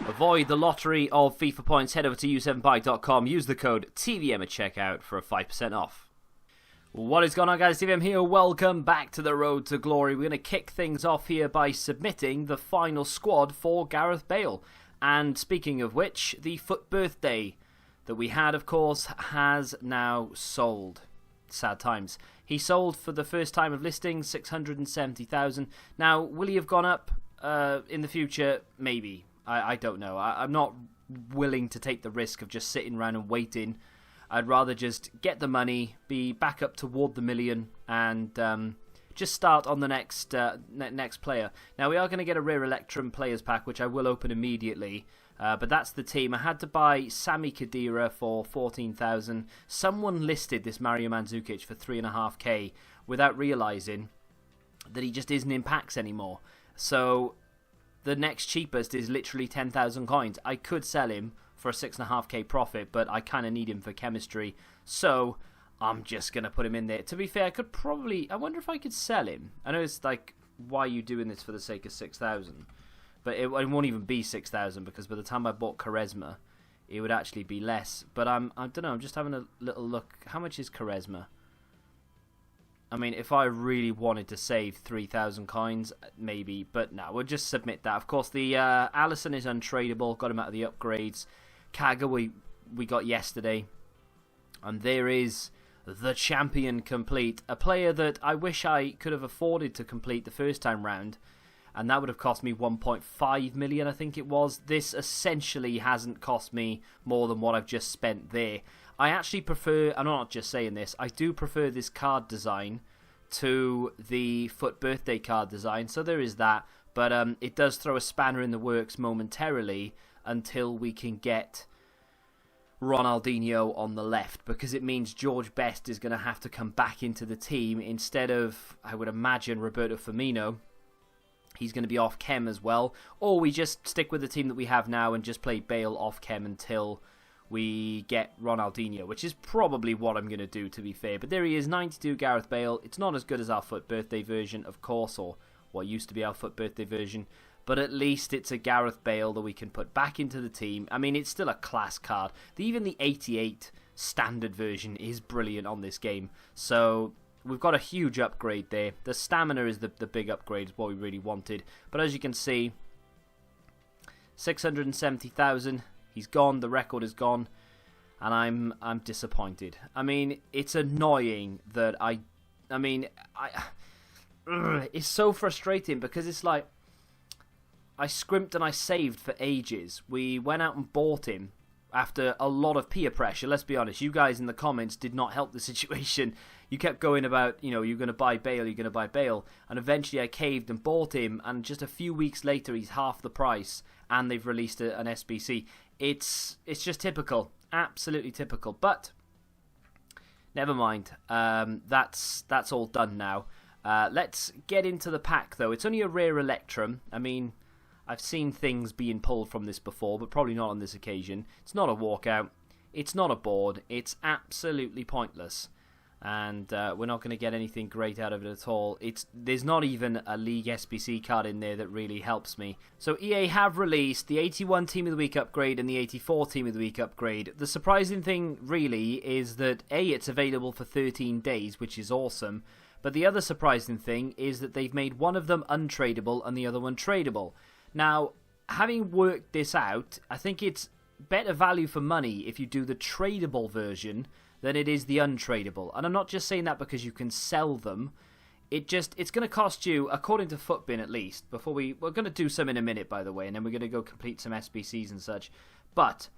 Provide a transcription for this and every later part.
Avoid the lottery of FIFA points. Head over to u7bike.com. Use the code TVM at checkout for a 5% off. What is going on, guys? TVM here. Welcome back to the Road to Glory. We're going to kick things off here by submitting the final squad for Gareth Bale. And speaking of which, the FUT birthday that we had, of course, has now sold. Sad times. He sold for the first time of listing, 670,000. Now, will he have gone up in the future? Maybe. I don't know. I'm not willing to take the risk of just sitting around and waiting. I'd rather just get the money, be back up toward the million, and just start on the next player. Now, we are going to get a rare Electrum players pack, which I will open immediately. But that's the team. I had to buy Sami Khedira for 14,000. Someone listed this Mario Mandzukic for 3.5k without realising that he just isn't in packs anymore. So the next cheapest is literally 10,000 coins. I could sell him for a 6.5k profit, but I kind of need him for chemistry. So I'm just going to put him in there. To be fair, I wonder if I could sell him. I know it's like, why are you doing this for the sake of 6,000? But it won't even be 6,000 because by the time I bought Charisma, it would actually be less. But I don't know, I'm just having a little look. How much is Charisma? I mean, if I really wanted to save 3,000 coins, maybe. But no, we'll just submit that. Of course, the Allison is untradeable. Got him out of the upgrades. Kaga we got yesterday. And there is the champion complete. A player that I wish I could have afforded to complete the first time round. And that would have cost me 1.5 million, I think it was. This essentially hasn't cost me more than what I've just spent there. I actually prefer, I'm not just saying this, I do prefer this card design to the FUT birthday card design. So there is that. But it does throw a spanner in the works momentarily until we can get Ronaldinho on the left. Because it means George Best is going to have to come back into the team instead of, I would imagine, Roberto Firmino. He's going to be off chem as well. Or we just stick with the team that we have now and just play Bale off chem until we get Ronaldinho, which is probably what I'm going to do, to be fair. But there he is, 92 Gareth Bale. It's not as good as our FUT birthday version, of course, or what used to be our FUT birthday version. But at least it's a Gareth Bale that we can put back into the team. I mean, it's still a class card. Even the 88 standard version is brilliant on this game. So we've got a huge upgrade there. The stamina is the big upgrade, is what we really wanted. But as you can see, 670,000. He's gone. The record is gone, and I'm disappointed. I mean, it's annoying that it's so frustrating because it's like I scrimped and I saved for ages. We went out and bought him after a lot of peer pressure. Let's be honest, you guys in the comments did not help the situation. You kept going about, you're going to buy Bale, you're going to buy Bale. And eventually I caved and bought him, and just a few weeks later he's half the price, and they've released an SBC. It's just typical. Absolutely typical. But never mind. That's all done now. Let's get into the pack, though. It's only a rare Electrum. I mean, I've seen things being pulled from this before, but probably not on this occasion. It's not a walkout. It's not a board. It's absolutely pointless. And we're not going to get anything great out of it at all. There's not even a League SBC card in there that really helps me. So EA have released the 81 Team of the Week upgrade and the 84 Team of the Week upgrade. The surprising thing really is that it's available for 13 days, which is awesome. But the other surprising thing is that they've made one of them untradeable and the other one tradable. Now, having worked this out, I think it's better value for money if you do the tradable version than it is the untradeable. And I'm not just saying that because you can sell them. It's going to cost you, according to Footbin at least, we're going to do some in a minute, by the way, and then we're going to go complete some SBCs and such. But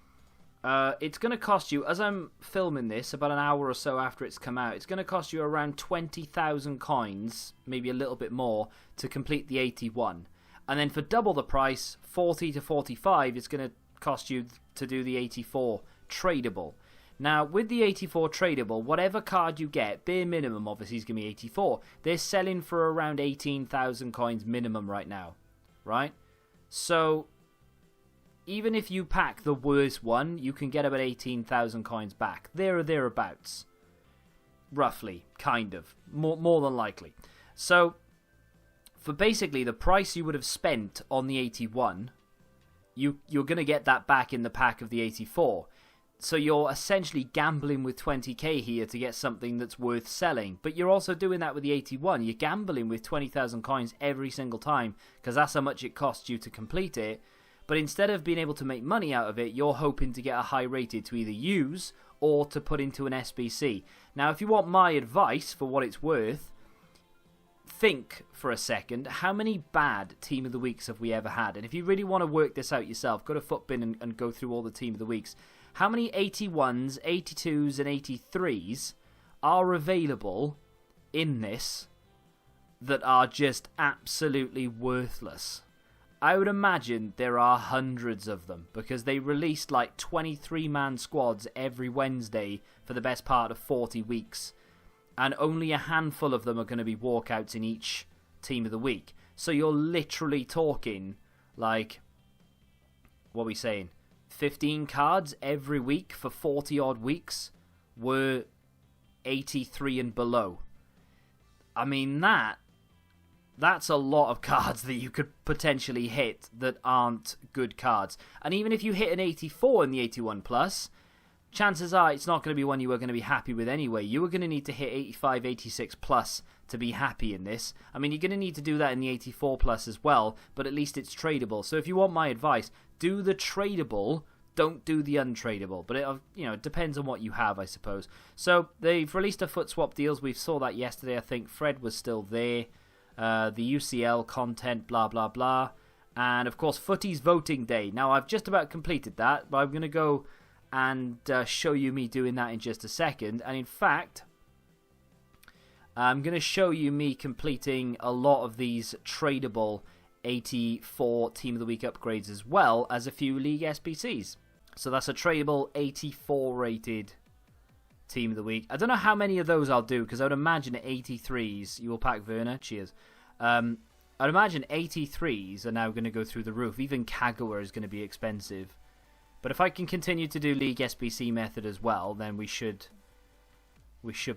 it's going to cost you, as I'm filming this, about an hour or so after it's come out, it's going to cost you around 20,000 coins, maybe a little bit more, to complete the 81. And then for double the price, 40 to 45, it's going to cost you to do the 84 tradable. Now, with the 84 tradable, whatever card you get, bare minimum obviously is going to be 84. They're selling for around 18,000 coins minimum right now, right? So, even if you pack the worst one, you can get about 18,000 coins back. There or thereabouts. Roughly, kind of. More than likely. So, for basically the price you would have spent on the 81, you're going to get that back in the pack of the 84. So you're essentially gambling with 20k here to get something that's worth selling. But you're also doing that with the 81. You're gambling with 20,000 coins every single time because that's how much it costs you to complete it. But instead of being able to make money out of it, you're hoping to get a high rated to either use or to put into an SBC. Now, if you want my advice for what it's worth, think for a second, how many bad Team of the Weeks have we ever had? And if you really want to work this out yourself, go to Footbin and go through all the Team of the Weeks. How many 81s, 82s, and 83s are available in this that are just absolutely worthless? I would imagine there are hundreds of them because they released like 23-man squads every Wednesday for the best part of 40 weeks. And only a handful of them are going to be walkouts in each Team of the Week. So you're literally talking like, what are we saying? 15 cards every week for 40 odd weeks were 83 and below. I mean, that's a lot of cards that you could potentially hit that aren't good cards. And even if you hit an 84 in the 81 plus, chances are it's not going to be one you are going to be happy with anyway. You are going to need to hit 85, 86 plus to be happy in this. I mean, you're going to need to do that in the 84 plus as well, but at least it's tradable. So if you want my advice, do the tradable, don't do the untradeable. But it depends on what you have, I suppose. So they've released a foot swap deals. We saw that yesterday. I think Fred was still there. The UCL content, blah, blah, blah. And, of course, Footy's voting day. Now, I've just about completed that, but I'm going to go and show you me doing that in just a second. And, in fact, I'm going to show you me completing a lot of these tradable 84 Team of the Week upgrades as well as a few League SBCs. So that's a tradable 84 rated Team of the Week. I don't know how many of those I'll do because I would imagine 83s. You will pack Werner. Cheers. I'd imagine 83s are now going to go through the roof. Even Kagawa is going to be expensive. But if I can continue to do League SBC method as well, then we should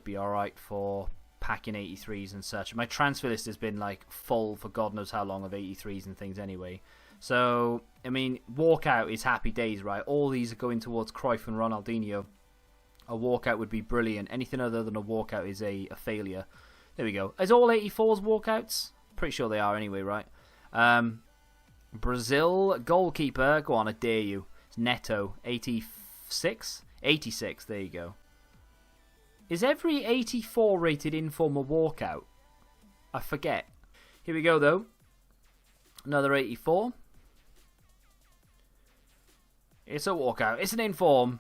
be alright for packing 83s and such. My transfer list has been like full for God knows how long of 83s and things anyway. So, I mean, walkout is happy days, right? All these are going towards Cruyff and Ronaldinho. A walkout would be brilliant. Anything other than a walkout is a failure. There we go. Is all 84s walkouts? Pretty sure they are anyway, right? Brazil goalkeeper. Go on, I dare you. It's Neto. 86? 86, there you go. Is every 84 rated inform a walkout? I forget. Here we go, though. Another 84. It's a walkout. It's an inform.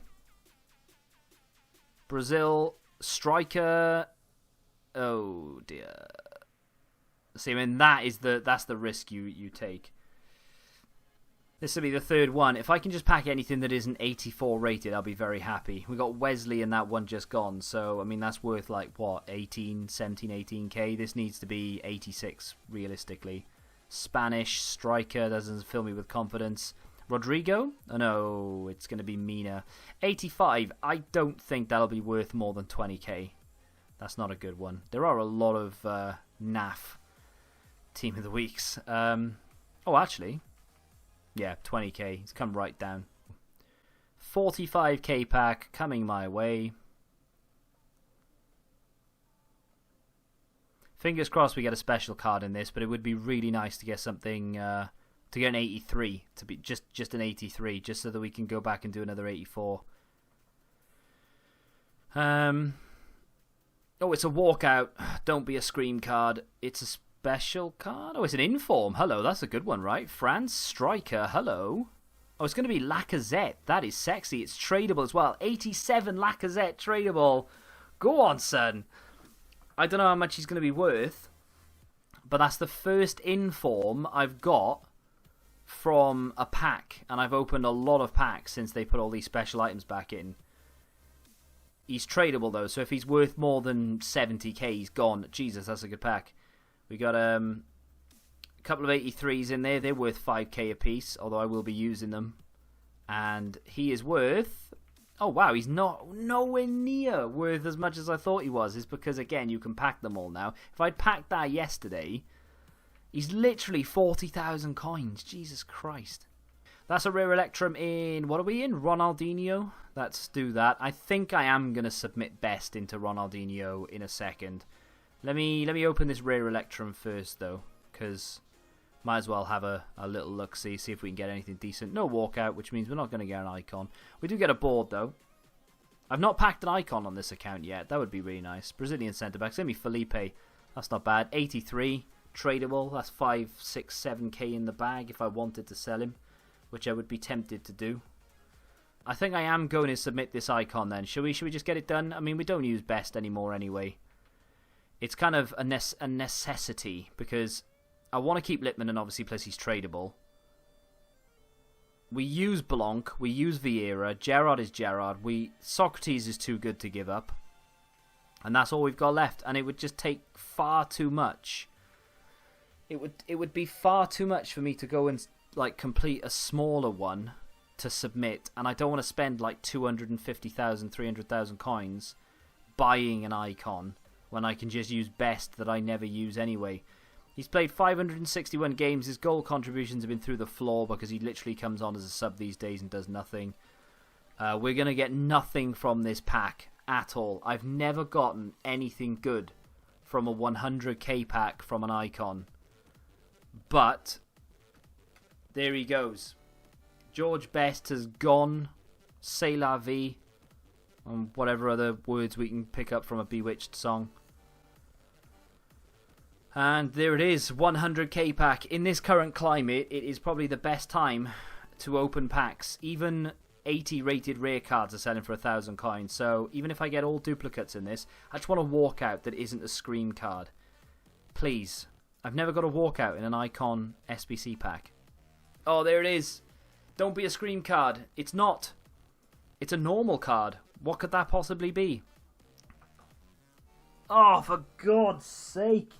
Brazil striker. Oh dear. See, I mean that's the risk you take. This will be the third one. If I can just pack anything that isn't 84 rated, I'll be very happy. We got Wesley and that one just gone, so I mean that's worth like what, 18, 17, 18k. This needs to be 86 realistically. Spanish striker doesn't fill me with confidence. Rodrigo? Oh no, it's going to be Mina. 85, I don't think that'll be worth more than 20k. That's not a good one. There are a lot of naff Team of the Weeks. Oh, actually, yeah, 20k. It's come right down. 45k pack coming my way. Fingers crossed we get a special card in this, but it would be really nice to get something... to get an 83, to be just an 83, just so that we can go back and do another 84. Oh, it's a walkout. Don't be a scream card. It's a special card. Oh, it's an inform. Hello, that's a good one, right? France striker. Hello. Oh, it's going to be Lacazette. That is sexy. It's tradable as well. 87 Lacazette tradable. Go on, son. I don't know how much he's going to be worth, but that's the first inform I've got from a pack, and I've opened a lot of packs since they put all these special items back in. He's tradable though, so if he's worth more than 70k, he's gone. Jesus, that's a good pack. We got a couple of 83s in there. They're worth 5k a piece, although I will be using them. And he is worth... Oh wow, he's nowhere near worth as much as I thought he was. It's because, again, you can pack them all now. If I'd packed that yesterday, he's literally 40,000 coins. Jesus Christ. That's a rare Electrum in, what are we in? Ronaldinho? Let's do that. I think I am going to submit best into Ronaldinho in a second. Let me open this rare Electrum first, though, because might as well have a little look-see, see if we can get anything decent. No walkout, which means we're not going to get an icon. We do get a board, though. I've not packed an icon on this account yet. That would be really nice. Brazilian centre-back. Send me Felipe. That's not bad. 83. Tradable. That's 5, 6, 7k in the bag if I wanted to sell him, which I would be tempted to do. I think I am going to submit this icon then. Should we just get it done? I mean, we don't use best anymore anyway. It's kind of a necessity because I want to keep Lippmann, and obviously plus he's tradable. We use Blanc, we use Vieira, Gerrard is Gerrard, Socrates is too good to give up. And that's all we've got left, and it would just take far too much. It would be far too much for me to go and like complete a smaller one to submit, and I don't want to spend like 250,000, 300,000 coins buying an icon when I can just use best that I never use anyway. He's played 561 games. His goal contributions have been through the floor because he literally comes on as a sub these days and does nothing. We're going to get nothing from this pack at all. I've never gotten anything good from a 100k pack from an icon. But there he goes. George Best has gone. C'est la vie. And whatever other words we can pick up from a Bewitched song. And there it is, 100k pack. In this current climate, it is probably the best time to open packs. Even 80 rated rare cards are selling for 1,000 coins. So even if I get all duplicates in this, I just want a walkout that isn't a Scream card. Please. I've never got a walkout in an Icon SBC pack. Oh, there it is. Don't be a Scream card. It's not. It's a normal card. What could that possibly be? Oh, for God's sake.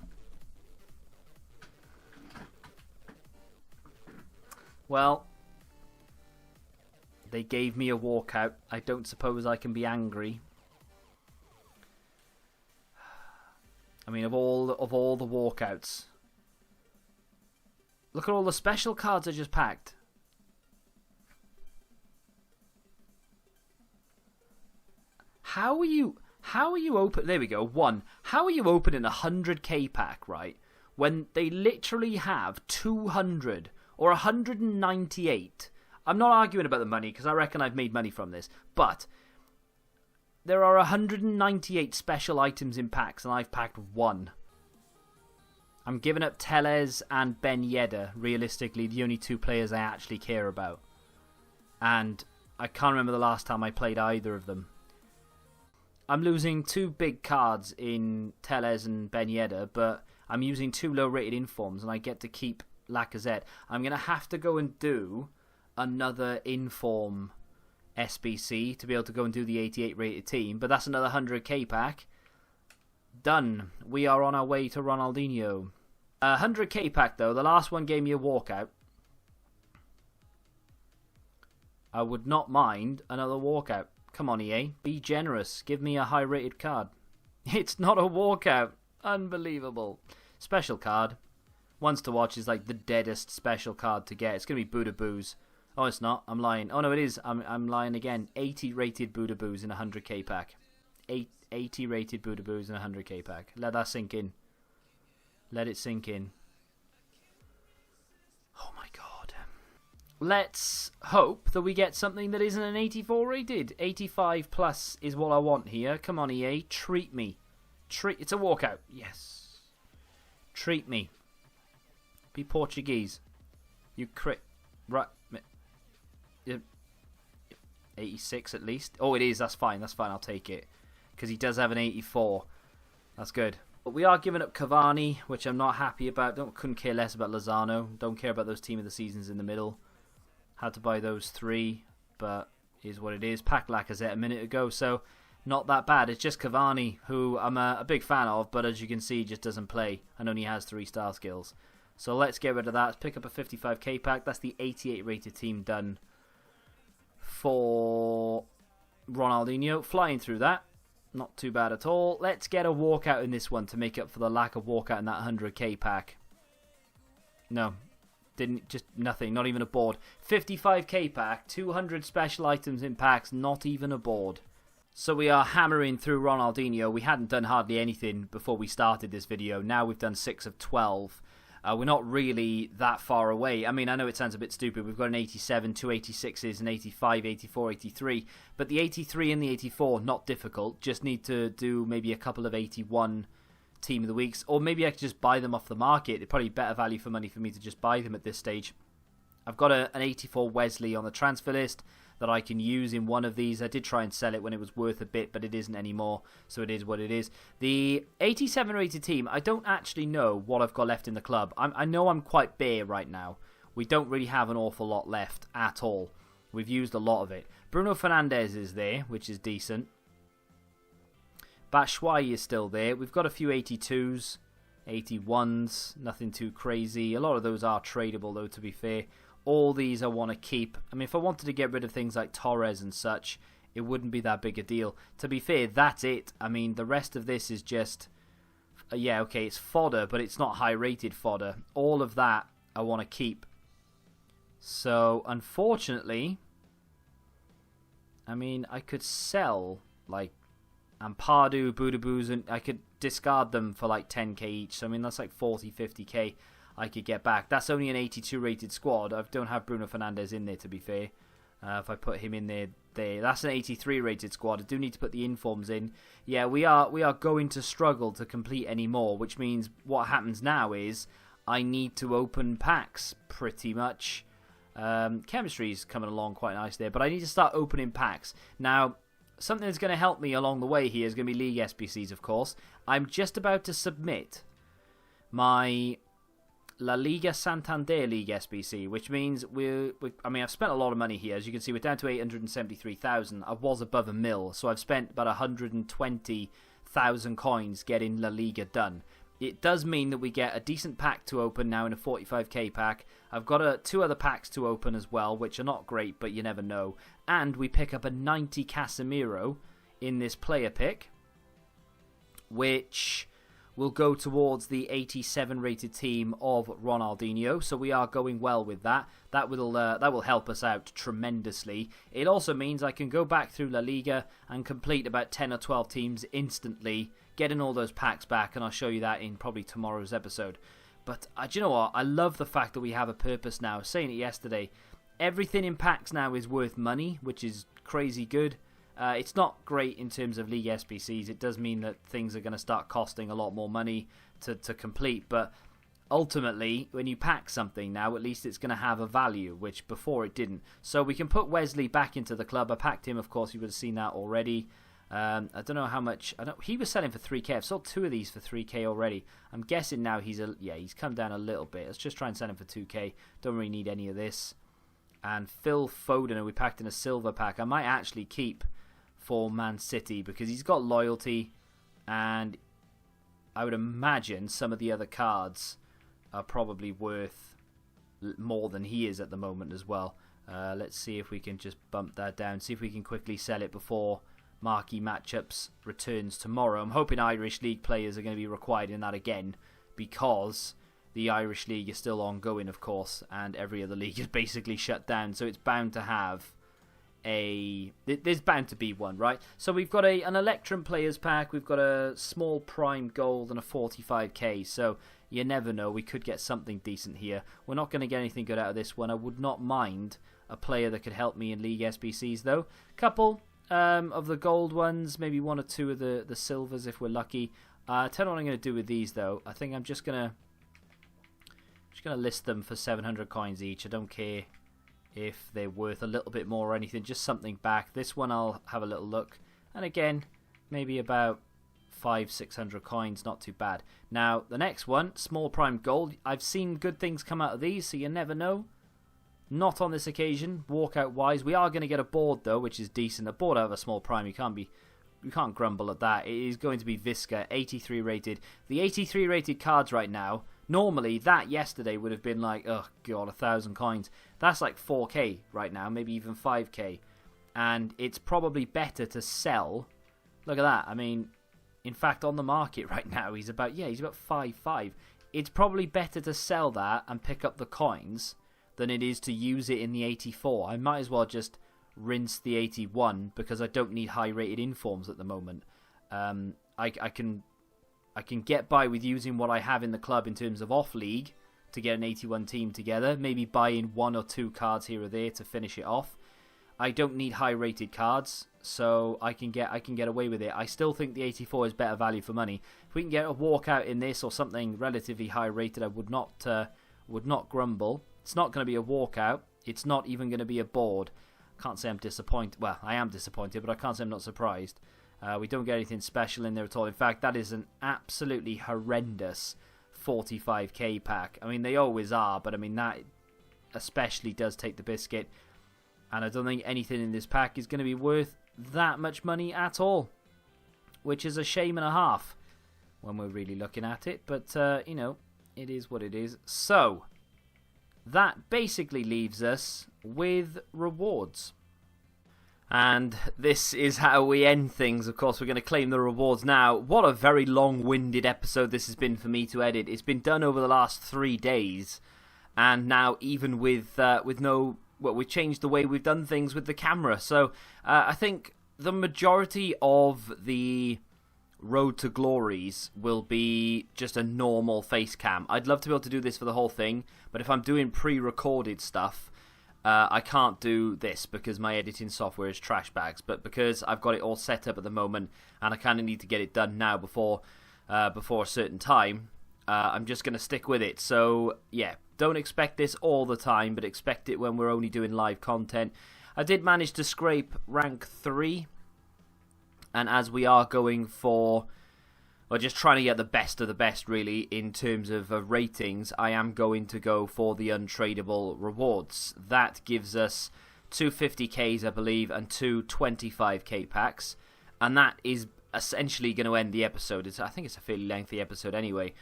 Well, they gave me a walkout. I don't suppose I can be angry. I mean, of all the walkouts, look at all the special cards I just packed. How are you open? There we go. One. How are you opening a 100k pack, right? When they literally have 200 or 198. I'm not arguing about the money because I reckon I've made money from this. But there are 198 special items in packs and I've packed one. I'm giving up Tellez and Ben Yedder, realistically the only two players I actually care about. And I can't remember the last time I played either of them. I'm losing two big cards in Tellez and Ben Yedder, but I'm using two low rated informs and I get to keep Lacazette. I'm going to have to go and do another inform SBC to be able to go and do the 88 rated team, but that's another 100k pack. Done. We are on our way to Ronaldinho. 100k pack though, the last one gave me a walkout. I would not mind another walkout. Come on EA, be generous. Give me a high rated card. It's not a walkout. Unbelievable. Special card. Ones to watch is like the deadest special card to get. It's going to be Buddha Boos. Oh, it's not. I'm lying. Oh, no, it is. I'm lying again. 80 rated Buddha Boos in a 100k pack. 80 rated Buddha Boos in a 100k pack. Let that sink in. Let it sink in. Oh, my God. Let's hope that we get something that isn't an 84 rated. 85 plus is what I want here. Come on, EA. Treat me. It's a walkout. Yes. Treat me. Be Portuguese. You crit. Right. 86 at least. Oh, it is. That's fine. That's fine. I'll take it. Because he does have an 84. That's good. But we are giving up Cavani, which I'm not happy about. Couldn't care less about Lozano. Don't care about those team of the seasons in the middle. Had to buy those three, but is what it is. Packed Lacazette a minute ago, so not that bad. It's just Cavani, who I'm a big fan of, but as you can see, just doesn't play and only has 3-star skills. So let's get rid of that. Let's pick up a 55k pack. That's the 88 rated team done for Ronaldinho. Flying through that. Not too bad at all. Let's get a walkout in this one to make up for the lack of walkout in that 100k pack. No. just nothing, not even a board. 55k pack, 200 special items in packs, not even a board. So we are hammering through Ronaldinho. We hadn't done hardly anything before we started this video. Now we've done 6 of 12. We're not really that far away. I mean, I know it sounds a bit stupid. We've got an 87, 2 86s, an 85, 84, 83. But the 83 and the 84, not difficult. Just need to do maybe a couple of 81 Team of the Weeks. Or maybe I could just buy them off the market. It's probably better value for money for me to just buy them at this stage. I've got an 84 Wesley on the transfer list that I can use in one of these. I did try and sell it when it was worth a bit, but it isn't anymore, so it is what it is. The 87 rated team, I don't actually know what I've got left in the club. I know I'm quite bare right now. We don't really have an awful lot left at all. We've used a lot of it. Bruno Fernandes is there, which is decent. Batshuayi is still there. We've got a few 82s, 81s, nothing too crazy. A lot of those are tradable though, to be fair. All these I want to keep. I mean, if I wanted to get rid of things like Torres and such, it wouldn't be that big a deal. To be fair, that's it. I mean, the rest of this is just... yeah, okay, it's fodder, but it's not high-rated fodder. All of that I want to keep. So, unfortunately... I mean, I could sell, like, Ampadu, Budaboos, and I could discard them for, like, 10k each. So, I mean, that's like 40, 50k. I could get back. That's only an 82 rated squad. I don't have Bruno Fernandes in there, to be fair. If I put him in there, that's an 83 rated squad. I do need to put the informs in. Yeah, we are going to struggle to complete any more, which means what happens now is I need to open packs pretty much. Chemistry's coming along quite nice there, but I need to start opening packs. Now, something that's going to help me along the way here is going to be League SBCs, of course. I'm just about to submit my La Liga Santander League SBC, which means I mean, I've spent a lot of money here. As you can see, we're down to 873,000. I was above a mil, so I've spent about 120,000 coins getting La Liga done. It does mean that we get a decent pack to open now in a 45k pack. I've got 2 other packs to open as well, which are not great, but you never know. And we pick up a 90 Casemiro in this player pick, which will go towards the 87 rated team of Ronaldinho. So we are going well with that. That will help us out tremendously. It also means I can go back through La Liga and complete about 10 or 12 teams instantly, getting all those packs back, and I'll show you that in probably tomorrow's episode. But do you know what? I love the fact that we have a purpose now. I was saying it yesterday. Everything in packs now is worth money, which is crazy good. It's not great in terms of League SBCs. It does mean that things are going to start costing a lot more money to complete. But ultimately, when you pack something now, at least it's going to have a value, which before it didn't. So we can put Wesley back into the club. I packed him, of course. You would have seen that already. I don't know how much. He was selling for 3k. I've sold 2 of these for 3k already. I'm guessing now he's come down a little bit. Let's just try and sell him for 2k. Don't really need any of this. And Phil Foden, we packed in a silver pack. I might actually keep for Man City because he's got loyalty, and I would imagine some of the other cards are probably worth more than he is at the moment as well. Let's see if we can just bump that down, see if we can quickly sell it before Marquee Matchups returns tomorrow. I'm hoping Irish League players are going to be required in that again, because the Irish League is still ongoing, of course, and every other league is basically shut down, so it's bound to have there's bound to be one, right? So we've got an Electrum Players Pack, we've got a small Prime Gold and a 45k, so you never know, we could get something decent here. We're not going to get anything good out of this one. I would not mind a player that could help me in League SBCs though. Couple of the gold ones, maybe 1 or 2 of the silvers if we're lucky. Tell you what I'm going to do with these though. I think I'm just going to list them for 700 coins each. I don't care if they're worth a little bit more or anything, just something back. This one I'll have a little look, and again maybe about 500-600 coins, not too bad. Now the next one, small prime gold, I've seen good things come out of these, so you never know. Not on this occasion, walkout wise. We are going to get a board though, which is decent. A board out of a small prime, you can't grumble at that. It is going to be Visca, 83 rated. The 83 rated cards right now, normally that yesterday would have been like, oh god, 1,000 coins. That's like 4k right now, maybe even 5k. And it's probably better to sell. Look at that. I mean, in fact, on the market right now, he's about 5.5. it's probably better to sell that and pick up the coins than it is to use it in the 84. I might as well just rinse the 81 because I don't need high-rated informs at the moment. I can get by with using what I have in the club in terms of off-league to get an 81 team together, maybe buy in 1 or 2 cards here or there to finish it off. I don't need high-rated cards, so I can get away with it. I still think the 84 is better value for money. If we can get a walkout in this or something relatively high-rated, I would not grumble. It's not going to be a walkout. It's not even going to be a board. Can't say I'm disappointed. Well, I am disappointed, but I can't say I'm not surprised. We don't get anything special in there at all. In fact, that is an absolutely horrendous 45k pack. I mean, they always are, but I mean, that especially does take the biscuit. And I don't think anything in this pack is going to be worth that much money at all. Which is a shame and a half when we're really looking at it. But, you know, it is what it is. So, that basically leaves us with rewards. And this is how we end things. Of course, we're going to claim the rewards now. What a very long-winded episode this has been for me to edit. It's been done over the last 3 days. And now even with no... Well, we've changed the way we've done things with the camera. So I think the majority of the Road to Glories will be just a normal face cam. I'd love to be able to do this for the whole thing, but if I'm doing pre-recorded stuff, I can't do this because my editing software is trash bags. But because I've got it all set up at the moment, and I kind of need to get it done now before a certain time, I'm just going to stick with it. So, yeah, don't expect this all the time, but expect it when we're only doing live content. I did manage to scrape rank 3, and as we are going for, well, just trying to get the best of the best, really, in terms of ratings, I am going to go for the untradeable rewards. That gives us 2 50ks, I believe, and 2 25k packs, and that is essentially going to end the episode. I think it's a fairly lengthy episode anyway.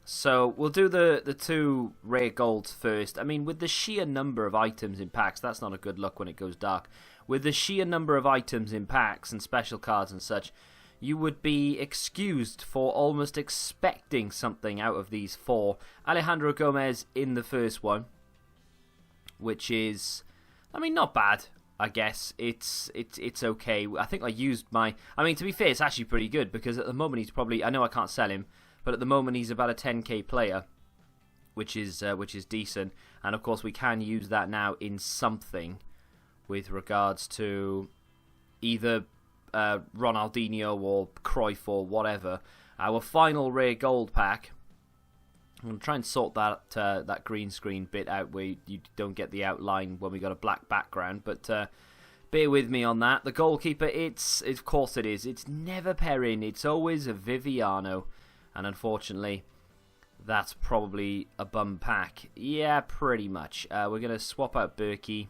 So we'll do the 2 rare golds first. I mean, with the sheer number of items in packs, that's not a good look when it goes dark. With the sheer number of items in packs and special cards and such, you would be excused for almost expecting something out of these 4. Alejandro Gomez in the first one, which is, I mean, not bad. I guess it's okay. I think I used my... I mean, to be fair, it's actually pretty good because at the moment he's probably... I know I can't sell him, but at the moment he's about a 10k player, which is decent. And of course we can use that now in something with regards to either Ronaldinho or Cruyff or whatever. Our final rare gold pack. I'm going to try and sort that green screen bit out where you don't get the outline when we got a black background. But bear with me on that. The goalkeeper, of course it is. It's never Perrin. It's always a Viviano. And unfortunately, that's probably a bum pack. Yeah, pretty much. We're going to swap out Berkey.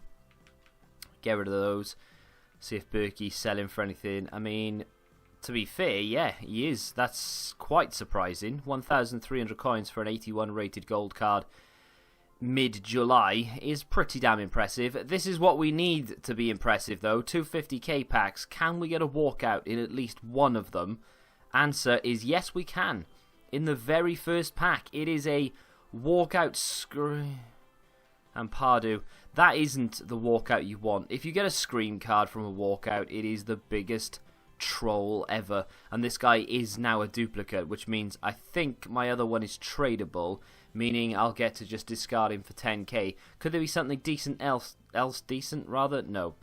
Get rid of those. See if Berkey's selling for anything. I mean, to be fair, yeah, he is. That's quite surprising. 1,300 coins for an 81 rated gold card mid-July is pretty damn impressive. This is what we need to be impressive, though. 250k packs. Can we get a walkout in at least one of them? Answer is yes, we can. In the very first pack, it is a walkout screen. And Pardew, that isn't the walkout you want. If you get a screen card from a walkout, it is the biggest troll ever. And this guy is now a duplicate, which means I think my other one is tradable, meaning I'll get to just discard him for 10k. Could there be something decent else decent rather? No,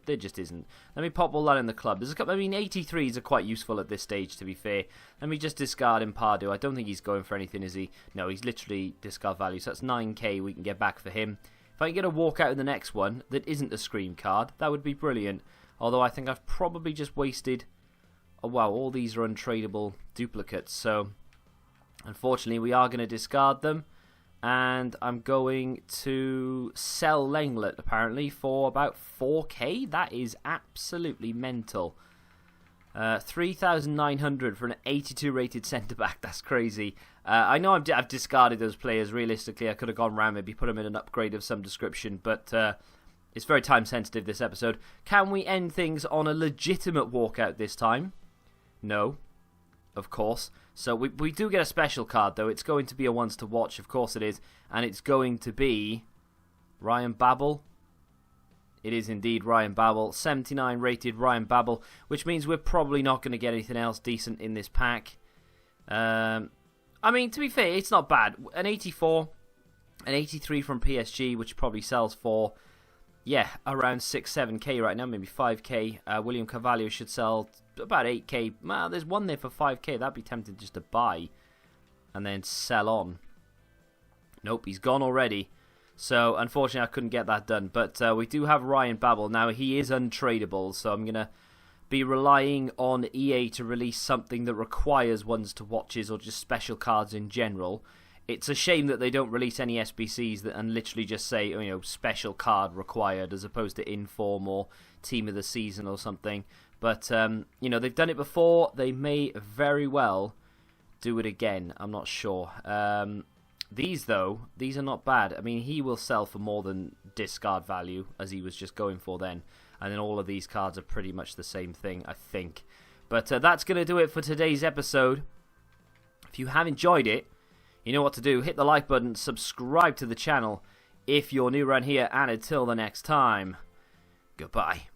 there just isn't. Let me pop all that in the club. There's a couple, I mean, 83s are quite useful at this stage, to be fair. Let me just discard him, Pardew. I don't think he's going for anything, is he? No, he's literally discard value. So that's 9k we can get back for him. If I can get a walkout in the next one that isn't a scream card, that would be brilliant. Although I think I've probably just wasted... Oh, wow, all these are untradeable duplicates. So, unfortunately, we are going to discard them. And I'm going to sell Lenglet, apparently, for about 4k. That is absolutely mental. 3,900 for an 82 rated centre-back. That's crazy. I know I've discarded those players. Realistically, I could have gone round, maybe put them in an upgrade of some description. But it's very time-sensitive, this episode. Can we end things on a legitimate walkout this time? No. of course. So we do get a special card, though. It's going to be a ones to watch, of course it is. And it's going to be Ryan Babel. It is indeed Ryan Babel. 79 rated Ryan Babel, which means we're probably not going to get anything else decent in this pack. I mean, to be fair, it's not bad. An 84, an 83 from PSG, which probably sells for, yeah, around 6-7k right now, maybe 5k. William Carvalho should sell about 8k. Well, there's one there for 5k. That'd be tempted just to buy and then sell on. Nope, he's gone already. So, unfortunately, I couldn't get that done. But we do have Ryan Babel. Now, he is untradeable, so I'm going to be relying on EA to release something that requires ones to watches or just special cards in general. It's a shame that they don't release any SBCs and literally just say, you know, special card required as opposed to inform or team of the season or something. But, you know, they've done it before. They may very well do it again. I'm not sure. These, though, these are not bad. I mean, he will sell for more than discard value, as he was just going for then. And then all of these cards are pretty much the same thing, I think. But that's going to do it for today's episode. If you have enjoyed it, you know what to do. Hit the like button, subscribe to the channel if you're new around here, and until the next time, goodbye.